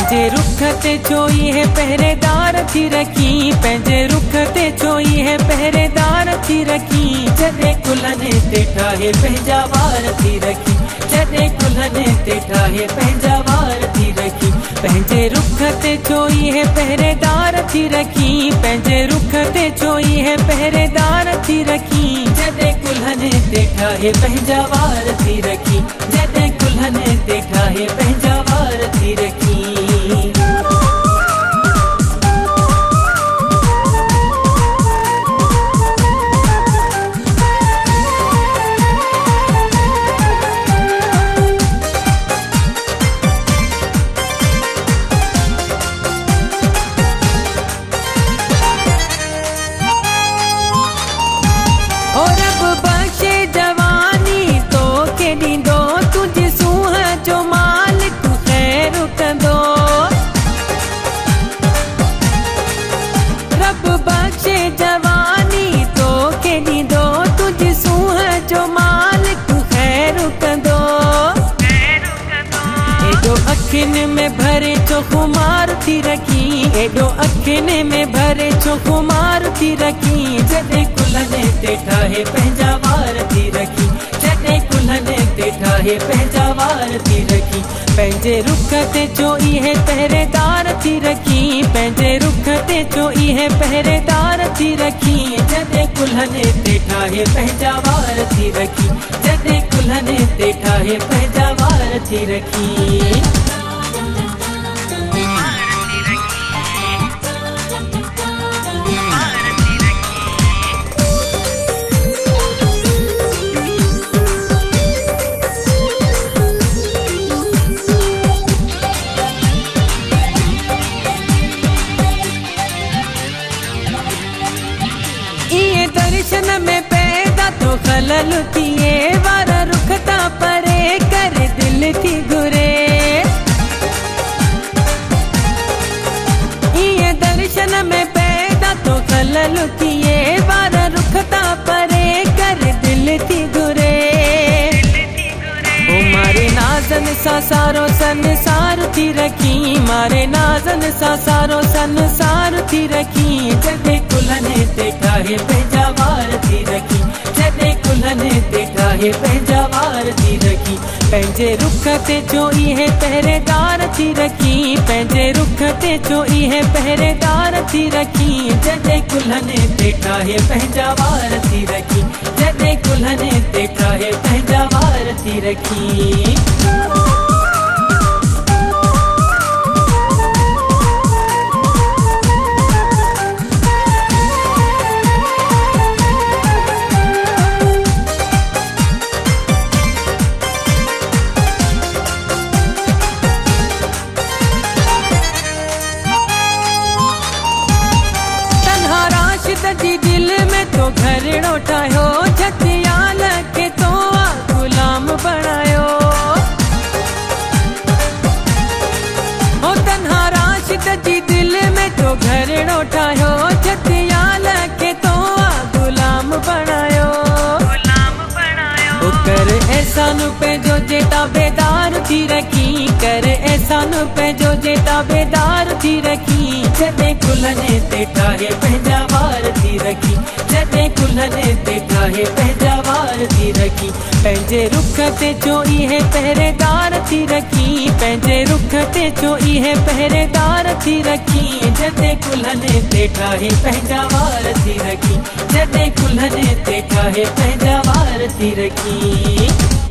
पंहिंजे रुख ते चोई है पहरेदार थी रखी, पंहिंजे रुख ते चोई है पहरेदार थी रखी। जॾहिं कुल्हनि ते ठाहे पंहिंजा वार थी रखी, जॾहिं कुल्हनि ते ठाहे पंहिंजा वार थी रखी। पंहिंजे रुख ते चोई है पहरेदार थी रखी, पंहिंजे रुख ते चोई है पहरेदार थी रखी। जॾहिं कुल्हनि ते ठाहे पंहिंजा वार थी रखी, जॾहिं कुल्हनि ते ठाहे पंहिंजा वार थी रखी। अखिन में भरे चो खुमार थी रखी, एडो अखिन में भरे चो खुमार थी रखी। जॾहिं कुल्हनि ते ठाहे पंहिंजा वार थी रखी, जॾहिं कुल्हनि ते ठाहे पंहिंजा वार थी रखी। पंहिंजे रुख ते चोई है पहरेदार थी रखी, पंहिंजे रुख ते चोई है पहरेदार थी रखी। जॾहिं कुल्हनि ते ठाहे पंहिंजा वार थी रखी, जॾहिं कुल्हनि ते ठाहे पंहिंजा वार थी रखी। दर्शन में पैदा तो खलल थिए, वार रुख ता परे कर दिल थी घुरे। ये दर्शन में पैदा तो खलल थिए, वार रुख ता परे कर दिल थी घुरे। ओ मारे नाज़न सा सारो संसार थी रखी, मारे नाज़न सा सारो संसार थी रखी। जॾहिं कुल्हनि ते ठाहे पंहिंजा वार थी रखी, जॾहिं कुल्हनि ते ठाहे पंहिंजा वार थी रखी। पंहिंजे रुख ते चोई है पहरेदार थी रखी, पंहिंजे रुख ते चोई है पहरेदार थी रखी। जॾहिं कुल्हनि ते ठाहे पंहिंजा वार थी रखी, जॾहिं कुल्हनि ते ठाहे पंहिंजा वार थी रखी। जी दिल में तो घरड़ो ठायो, जतियाल के तो गुलाम बनायो। ओ तन्हा राशिद जी दिल में तो घरड़ो ठायो, जतियाल के तो गुलाम बनायो। ओ कर एहसान पे जो जेता बेदार थी रखी, कर एहसान पे जो जेता बेदार थी रखी। जॾहिं कुल्हनि ते ठाहे पंहिंजा वार थी रखी, जॾहिं कुल्हनि ते ठाहे पंहिंजा वार थी रखी। पंहिंजे रुख ते चोई है पहरेदार थी रखी, पंहिंजे रुख ते चोई है पहरेदार थी रखी। जॾहिं कुल्हनि ते ठाहे पंहिंजा वार थी रखी, जॾहिं कुल्हनि ते ठाहे पंहिंजा वार थी रखी।